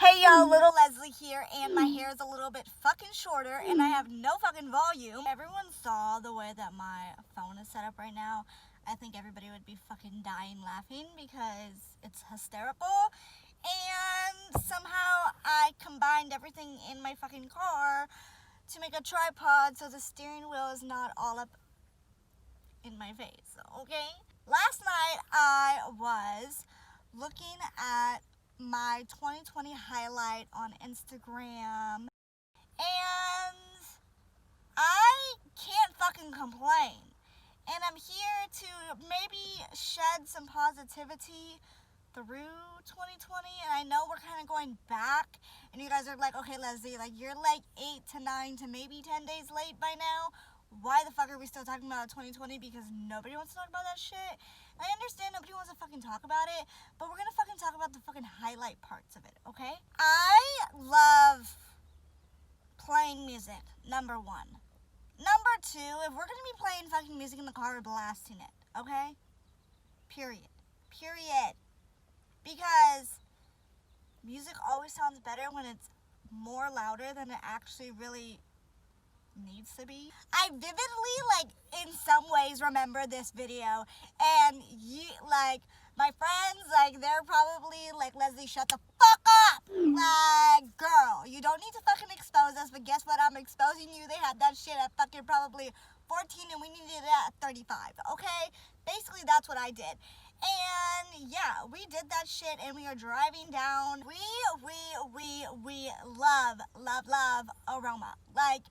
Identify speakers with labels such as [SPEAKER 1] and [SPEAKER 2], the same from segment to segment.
[SPEAKER 1] Hey y'all, little Leslie here, and my hair is a little bit fucking shorter, and I have no fucking volume. Everyone saw the way that my phone is set up right now. I think everybody would be fucking dying laughing because it's hysterical. And somehow I combined everything in my fucking car to make a tripod so the steering wheel is not all up in my face, okay? Last night I was looking at my 2020 highlight on Instagram, and I can't fucking complain. And I'm here to maybe shed some positivity through 2020. And I know we're kind of going back, and you guys are like, okay, Leslie, like you're like 8 to 9 to maybe 10 days late by now. Why the fuck are we still talking about 2020? Because nobody wants to talk about that shit. I understand nobody wants to fucking talk about it, but we're gonna fucking talk about the fucking highlight parts of it, okay? I love playing music, number one. Number two, if we're gonna be playing fucking music in the car, we're blasting it, okay? Period. Because music always sounds better when it's more louder than it actually really needs to be. I vividly, like, in some ways remember this video, and you, like, my friends, like, they're probably like, Leslie, shut the fuck up. Like, girl, you don't need to fucking expose us, but guess what? I'm exposing you. They had that shit at fucking probably 14, and we needed it at 35, okay? Basically, that's what I did. And yeah, we did that shit, and we are driving down. We love Aroma. Like,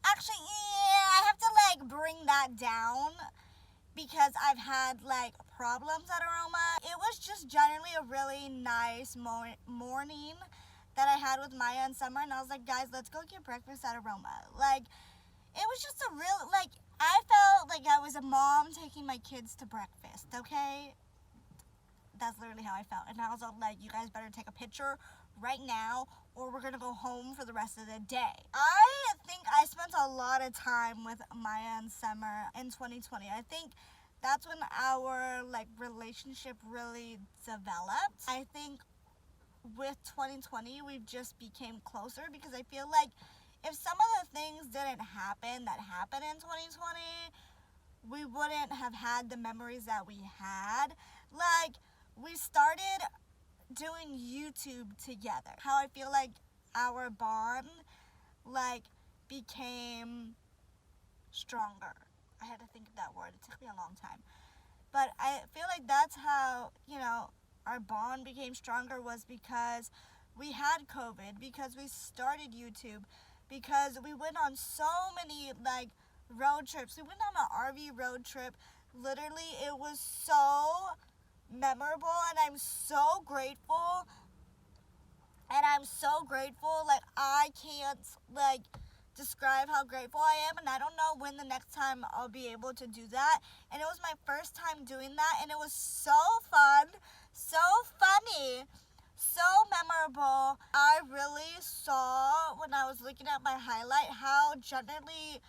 [SPEAKER 1] actually, yeah, I have to like bring that down because I've had like problems at Aroma. It was just generally a really nice morning that I had with Maya and Summer, and I was like, guys, let's go get breakfast at Aroma. Like, it was just a real, like, I felt like I was a mom taking my kids to breakfast, okay? That's literally how I felt. And I was all like, you guys better take a picture right now, or we're gonna go home for the rest of the day. I think I spent a lot of time with Maya and Summer in 2020. I think that's when our like relationship really developed. I think with 2020 we've just became closer because I feel like if some of the things didn't happen that happened in 2020, we wouldn't have had the memories that we had. Like, we started doing YouTube together. How I feel like our bond like became stronger. I had to think of that word. It took me a long time. But I feel like that's how, you know, our bond became stronger, was because we had COVID, because we started YouTube, because we went on so many like road trips. We went on an RV road trip. Literally, it was so memorable, and I'm so grateful. Like, I can't like describe how grateful I am, and I don't know when the next time I'll be able to do that. And it was my first time doing that, and it was so fun, so funny, so memorable. I really saw when I was looking at my highlight how genuinely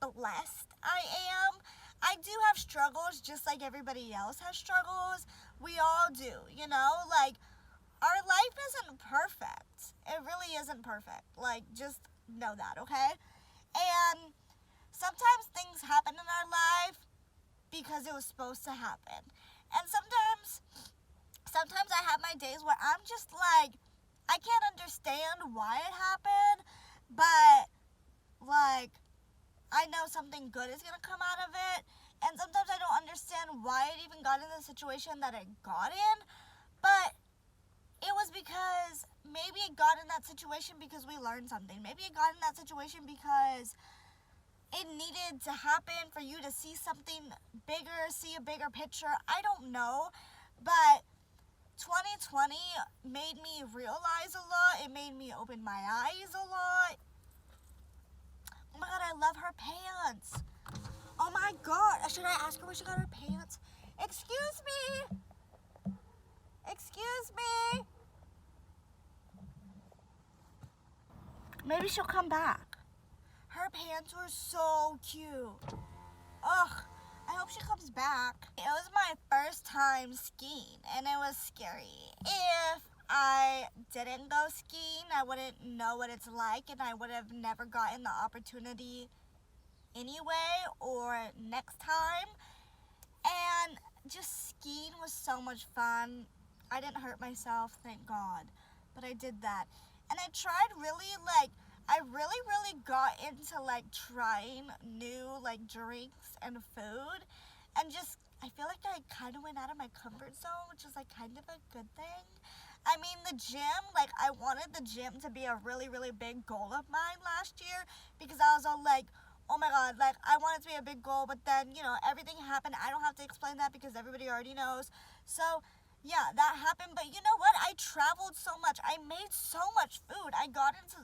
[SPEAKER 1] blessed I am. I do have struggles just like everybody else has struggles. We all do, you know? Like, our life isn't perfect. It really isn't perfect. Like, just know that, okay? And sometimes things happen in our life because it was supposed to happen. And sometimes I have my days where I'm just like, I can't understand why it happened, but like, I know something good is gonna come out of it. And sometimes I don't understand why it even got in the situation that it got in, but it was because maybe it got in that situation because we learned something. Maybe it got in that situation because it needed to happen for you to see something bigger, see a bigger picture. I don't know, but 2020 made me realize a lot. It made me open my eyes a lot. Oh my god, I love her pants. Oh my god, should I ask her where she got her pants? Excuse me. Maybe she'll come back. Her pants were so cute. Ugh, I hope she comes back. It was my first time skiing, and it was scary. If I didn't go skiing, I wouldn't know what it's like, and I would have never gotten the opportunity anyway or next time. And just skiing was so much fun. I didn't hurt myself, thank God, but I did that. And I tried I really got into like trying new like drinks and food, and just I feel like I kind of went out of my comfort zone, which is like kind of a good thing. I mean, the gym, like I wanted the gym to be a really big goal of mine last year, because I was all like, oh my God, like I want it to be a big goal, but then, everything happened. I don't have to explain that because everybody already knows. So yeah, that happened. But you know what? I traveled so much. I made so much food. I got into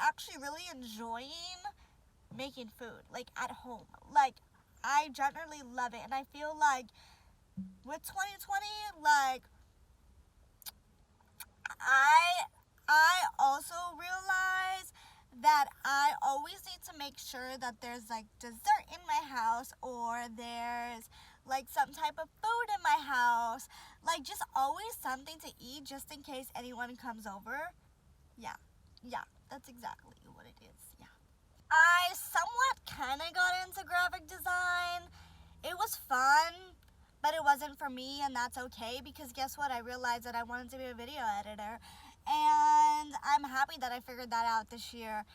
[SPEAKER 1] actually really enjoying making food, like at home. Like I generally love it. And I feel like with 2020, like I also realize that I always need to make sure that there's like dessert in my house, or there's like some type of food in my house, like just always something to eat just in case anyone comes over. Yeah, that's exactly what it is. Yeah, I somewhat kind of got into graphic design. It was fun, but it wasn't for me, and that's okay, because guess what? I realized that I wanted to be a video editor, and I'm happy that I figured that out this year.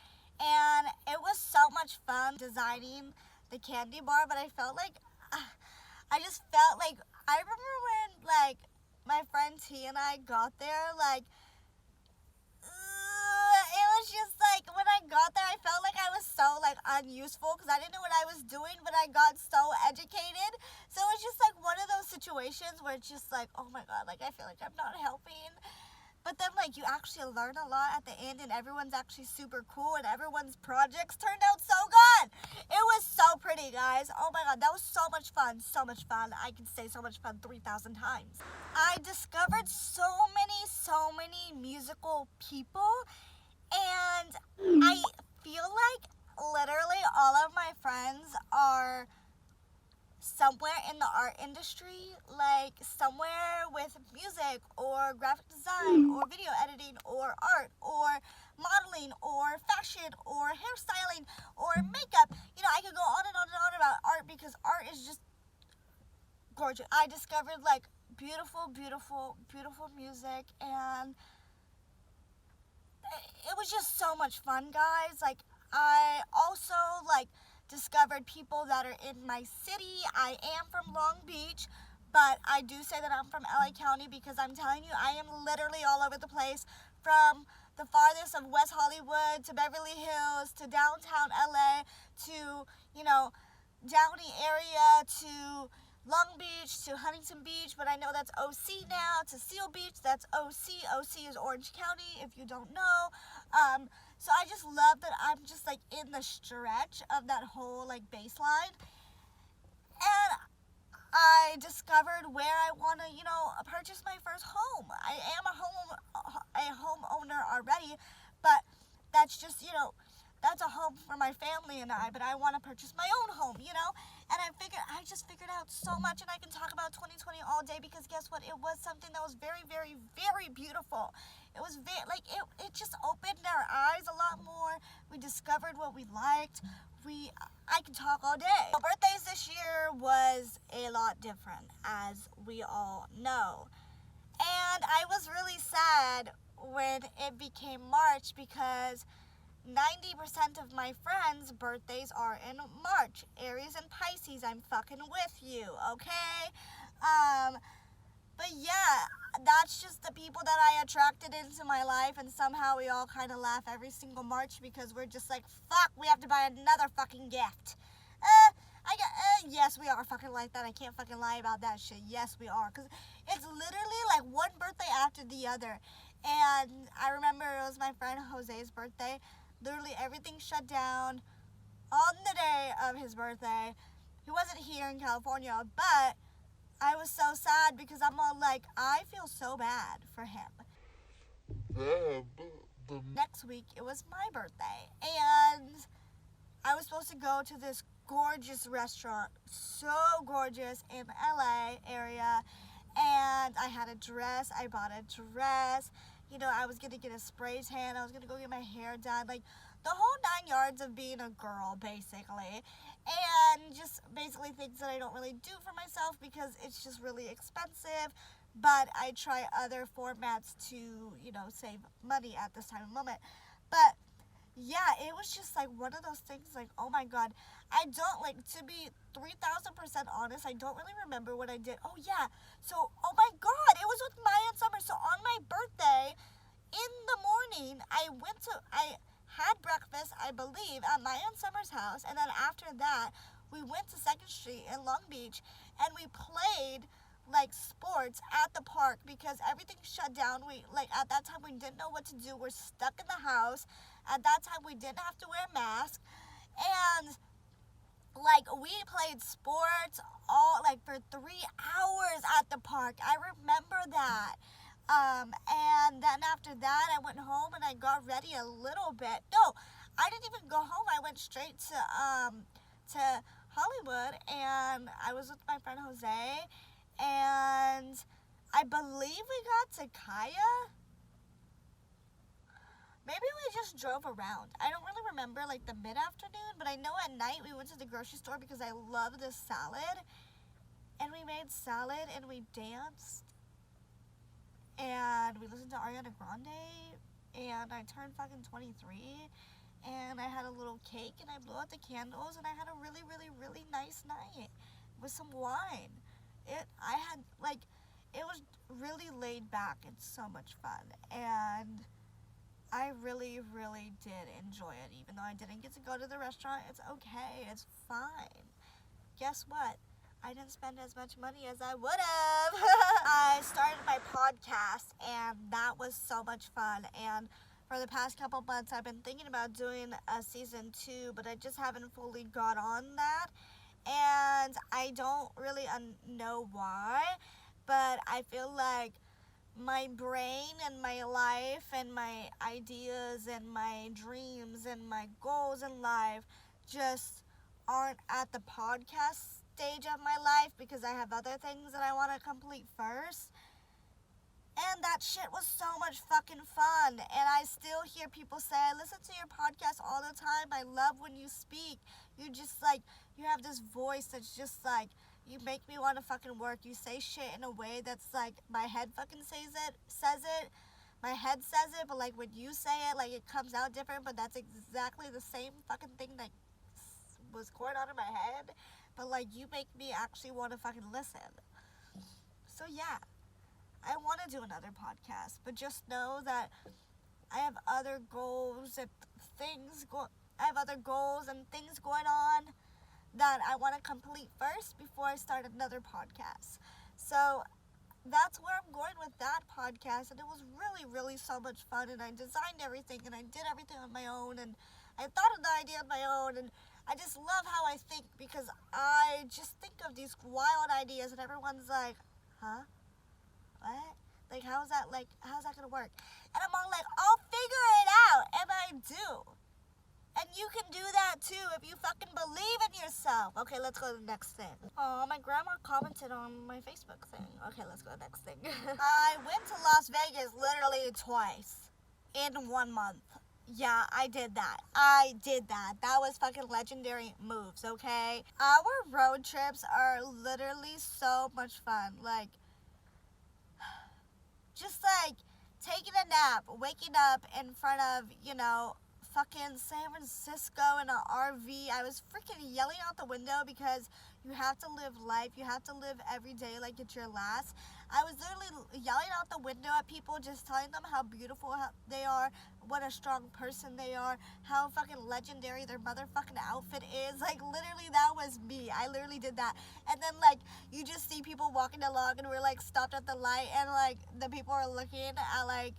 [SPEAKER 1] And it was so much fun designing the candy bar, but I felt like I just felt like I remember when like my friend T and I got there, like it was just like when I got there, I felt like I was so like unuseful because I didn't know what I was doing, but I got so educated. So it was just like one of those situations where it's just like, oh my God, like I feel like I'm not helping. But then like you actually learn a lot at the end, and everyone's actually super cool, and everyone's projects turned out so good. It was so pretty, guys. Oh my God, that was so much fun. So much fun. I can say so much fun 3,000 times. I discovered so many musical people, and I feel like literally all of my friends are somewhere in the art industry, like somewhere with music or graphic design or video editing or art or modeling or fashion or hairstyling or makeup. I could go on and on and on about art, because art is just gorgeous. I discovered like beautiful music, and it was just so much fun, guys. Like I also like discovered people that are in my city. I am from Long Beach, but I do say that I'm from LA County, because I'm telling you, I am literally all over the place, from the farthest of West Hollywood to Beverly Hills to downtown LA to, Downey area to Long Beach to Huntington Beach, but I know that's OC now, to Seal Beach, that's OC. OC is Orange County, if you don't know. So I just love that I'm just like in the stretch of that whole like baseline. And I discovered where I want to, purchase my first home. I am a homeowner already, but that's just, that's a home for my family and I, but I want to purchase my own home, And I just figured out so much, and I can talk about 2020 all day, because guess what? It was something that was very beautiful. It was it just opened our eyes a lot more. We discovered what we liked. I can talk all day. My birthdays this year was a lot different, as we all know. And I was really sad when it became March, because 90% of my friends' birthdays are in March. Aries and Pisces, I'm fucking with you, okay? But yeah, that's just the people that I attracted into my life, and somehow we all kind of laugh every single March, because we're just like, fuck, we have to buy another fucking gift. Yes, we are fucking like that. I can't fucking lie about that shit. Yes, we are, because it's literally like one birthday after the other. And I remember it was my friend Jose's birthday. Literally everything shut down on the day of his birthday. He wasn't here in California, but I was so sad, because I'm all like, I feel so bad for him. Next week, it was my birthday, and I was supposed to go to this gorgeous restaurant, so gorgeous, in LA area, and and I had a dress. I bought a dress. You know, I was going to get a spray tan. I was going to go get my hair done. Like, the whole 9 yards of being a girl, basically. And just basically things that I don't really do for myself because it's just really expensive. But I try other formats to, you know, save money at this time of moment. But yeah, it was just like one of those things like, oh my God, I don't, like, to be 3,000% honest, I don't really remember what I did. Oh yeah, so, oh my God, it was with Maya and Summer. So on my birthday, in the morning, I had breakfast, I believe, at Maya and Summer's house, and then after that, we went to 2nd Street in Long Beach, and we played, like, sports at the park because everything shut down. We, like, at that time, we didn't know what to do. We're stuck in the house. At that time, we didn't have to wear a mask, and, like, we played sports all, like, for 3 hours at the park. I remember that. And then after that, I went home and I got ready a little bit. No, I didn't even go home. I went straight to Hollywood, and I was with my friend Jose, and I believe we got to Kaya. Maybe we just drove around. I don't really remember, like, the mid-afternoon, but I know at night we went to the grocery store because I love the salad, and we made salad, and we danced, and we listened to Ariana Grande, and I turned fucking 23, and I had a little cake, and I blew out the candles, and I had a really, really, really nice night with some wine. It was really laid back and so much fun, and I really, really did enjoy it. Even though I didn't get to go to the restaurant, it's okay, it's fine. Guess what? I didn't spend as much money as I would have. I started my podcast, and that was so much fun. And for the past couple months, I've been thinking about doing a season 2, but I just haven't fully got on that. And I don't really know why, but I feel like my brain and my life and my ideas and my dreams and my goals in life just aren't at the podcast stage of my life because I have other things that I want to complete first. And that shit was so much fucking fun. And I still hear people say, I listen to your podcast all the time. I love when you speak. You just, like, you have this voice that's just, like, you make me want to fucking work. You say shit in a way that's, like, my head fucking says it. My head says it, but, like, when you say it, like, it comes out different. But that's exactly the same fucking thing that was going on in my head. But, like, you make me actually want to fucking listen. So, yeah. I want to do another podcast, but just know that I have other goals and things going on that I want to complete first before I start another podcast. So that's where I'm going with that podcast, and it was really, really so much fun, and I designed everything, and I did everything on my own, and I thought of the idea on my own, and I just love how I think because I just think of these wild ideas, and everyone's like, huh? What? Like, how's that gonna work? And I'm all like, I'll figure it out, and I do. And you can do that too if you fucking believe in yourself. Okay, let's go to the next thing. Oh, my grandma commented on my Facebook thing. Okay, let's go to the next thing. I went to Las Vegas literally twice in 1 month. Yeah, I did that. That was fucking legendary moves, okay? Our road trips are literally so much fun. Like, just like taking a nap, waking up in front of, fucking San Francisco in an RV. I was freaking yelling out the window because you have to live life. You have to live every day like it's your last. I was literally yelling out the window at people, just telling them how beautiful they are, what a strong person they are, how fucking legendary their motherfucking outfit is. Like, literally, that was me. I literally did that. And then, like, you just see people walking along, and we're, like, stopped at the light, and, like, the people are looking at, like,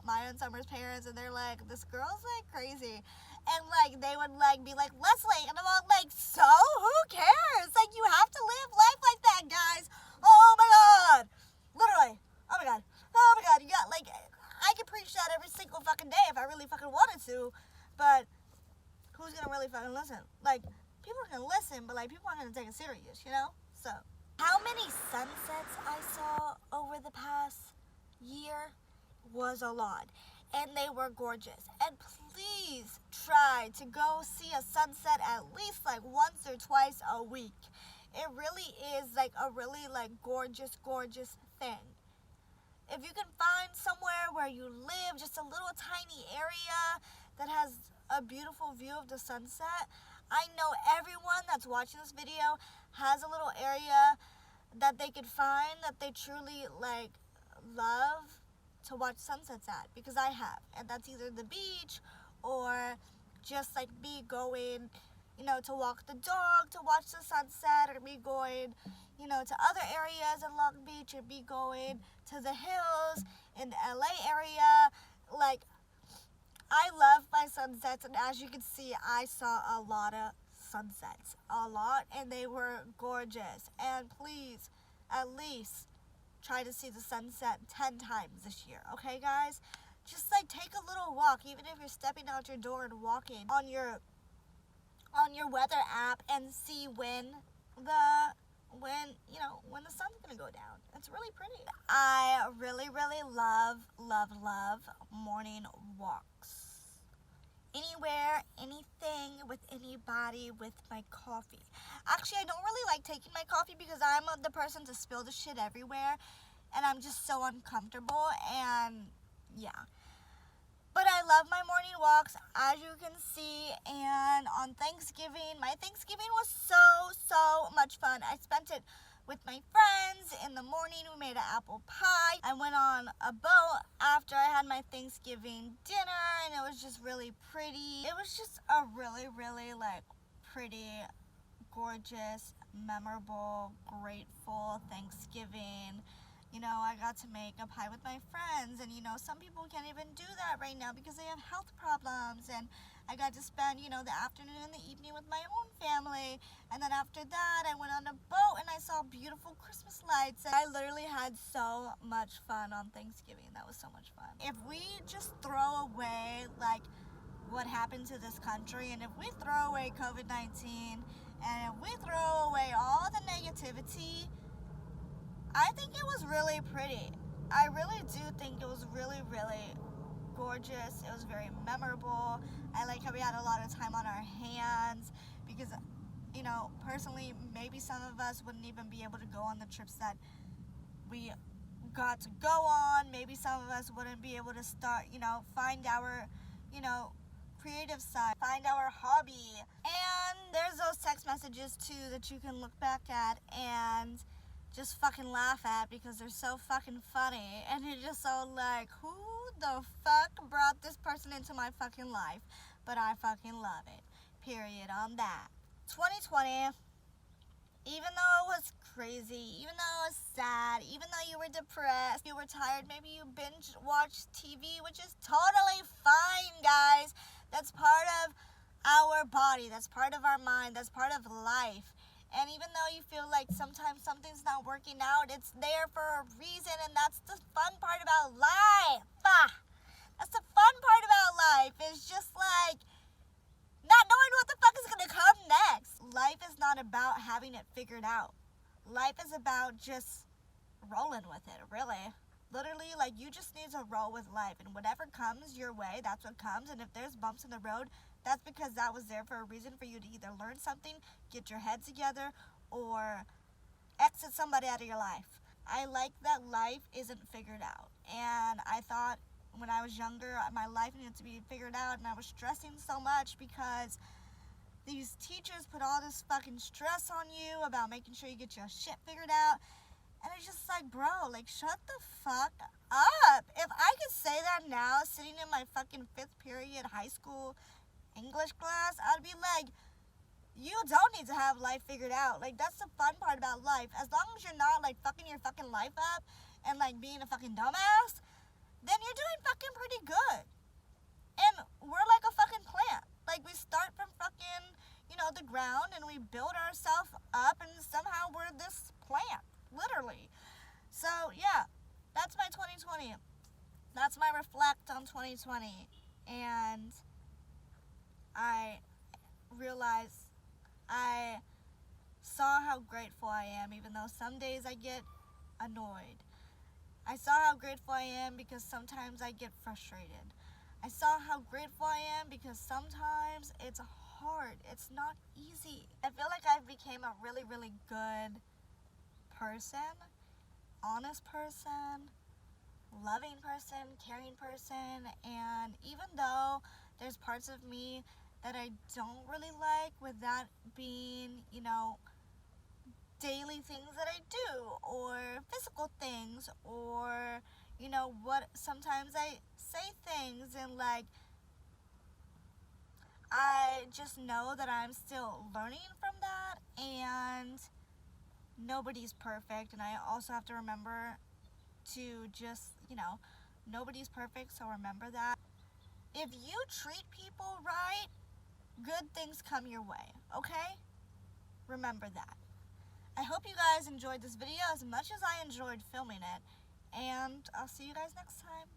[SPEAKER 1] Maya and Summer's parents, and they're like, this girl's, like, crazy. And, like, they would, like, be like, Leslie, and I'm all like, so? Who cares? Like, you have to live life like that, guys. Oh, my God. Literally. Oh, my God. Oh, my God. You got, like, I could preach that every single fucking day if I really fucking wanted to, but who's gonna really fucking listen? Like, people are gonna listen, but, like, people aren't gonna take it serious, So, How many sunsets I saw over the past year was a lot, and they were gorgeous. And please try to go see a sunset at least like once or twice a week. It really is like a really like gorgeous thing. If you can find somewhere where you live, just a little tiny area that has a beautiful view of the sunset, I know everyone that's watching this video has a little area that they could find that they truly like love to watch sunsets at, because I have, and that's either the beach or just like me going, to walk the dog to watch the sunset, or me going, to other areas in Long Beach, or me going to the hills in the LA area. Like, I love my sunsets, and as you can see, I saw a lot of sunsets, and they were gorgeous. And please, at least try to see the sunset 10 times this year, okay guys? Just like take a little walk, even if you're stepping out your door and walking on your weather app, and see when the sun's gonna go down. It's really pretty. I really love morning walks. Anywhere, anything, with anybody, with my coffee. Actually, I don't really like taking my coffee because I'm the person to spill the shit everywhere, and I'm just so uncomfortable, and yeah. But I love my morning walks, as you can see. And on Thanksgiving, my Thanksgiving was so much fun. I spent it with my friends. In the morning, we made an apple pie. I went on a boat after I had my Thanksgiving dinner, and it was just really pretty. It was just a really like pretty, gorgeous, memorable, grateful Thanksgiving. I got to make a pie with my friends, and some people can't even do that right now because they have health problems. And I got to spend the afternoon and the evening with my own family. And then after that, I went on a boat and I saw beautiful Christmas lights. And I literally had so much fun on Thanksgiving. That was so much fun. If we just throw away like what happened to this country, and if we throw away COVID-19, and if we throw away all the negativity, I think it was really pretty. I really do think it was really gorgeous. It was very memorable. I like how we had a lot of time on our hands because, personally, maybe some of us wouldn't even be able to go on the trips that we got to go on. Maybe some of us wouldn't be able to start, find our, creative side, find our hobby. And there's those text messages too that you can look back at and just fucking laugh at because they're so fucking funny, and you're just so like, who the fuck brought this person into my fucking life? But I fucking love it. Period on that. 2020, even though it was crazy, even though it was sad, even though you were depressed, you were tired, maybe you binge watched TV, which is totally fine, guys. That's part of our body, that's part of our mind, that's part of life. And even though you feel like sometimes something's not working out, it's there for a reason, and that's the fun part about life. That's the fun part about life, is just like not knowing what the fuck is gonna come next. Life is not about having it figured out. Life is about just rolling with it, really. Literally, like, you just need to roll with life, and whatever comes your way, that's what comes. And if there's bumps in the road, that's because that was there for a reason, for you to either learn something, get your head together, or exit somebody out of your life. I like that life isn't figured out. And I thought when I was younger, my life needed to be figured out, and I was stressing so much because these teachers put all this fucking stress on you about making sure you get your shit figured out. And it's just like, bro, like, shut the fuck up. If I could say that now, sitting in my fucking 5th period high school English class, I'd be like, you don't need to have life figured out. Like, that's the fun part about life. As long as you're not, like, fucking your fucking life up and, like, being a fucking dumbass, then you're doing fucking pretty good. And we're like a fucking plant. Like, we start from fucking, the ground, and we build ourselves up, and somehow we're this plant, literally. So, yeah, that's my 2020. That's my reflect on 2020. And I realized I saw how grateful I am, even though some days I get annoyed. I saw how grateful I am because sometimes I get frustrated. I saw how grateful I am because sometimes it's hard. It's not easy. I feel like I've become a really, really good person, honest person, loving person, caring person, and even though there's parts of me that I don't really like, with that being, daily things that I do, or physical things, or, what sometimes I say things and like, I just know that I'm still learning from that, and nobody's perfect, and I also have to remember to just, nobody's perfect, so remember that. If you treat people right, good things come your way, okay? Remember that. I hope you guys enjoyed this video as much as I enjoyed filming it, and I'll see you guys next time.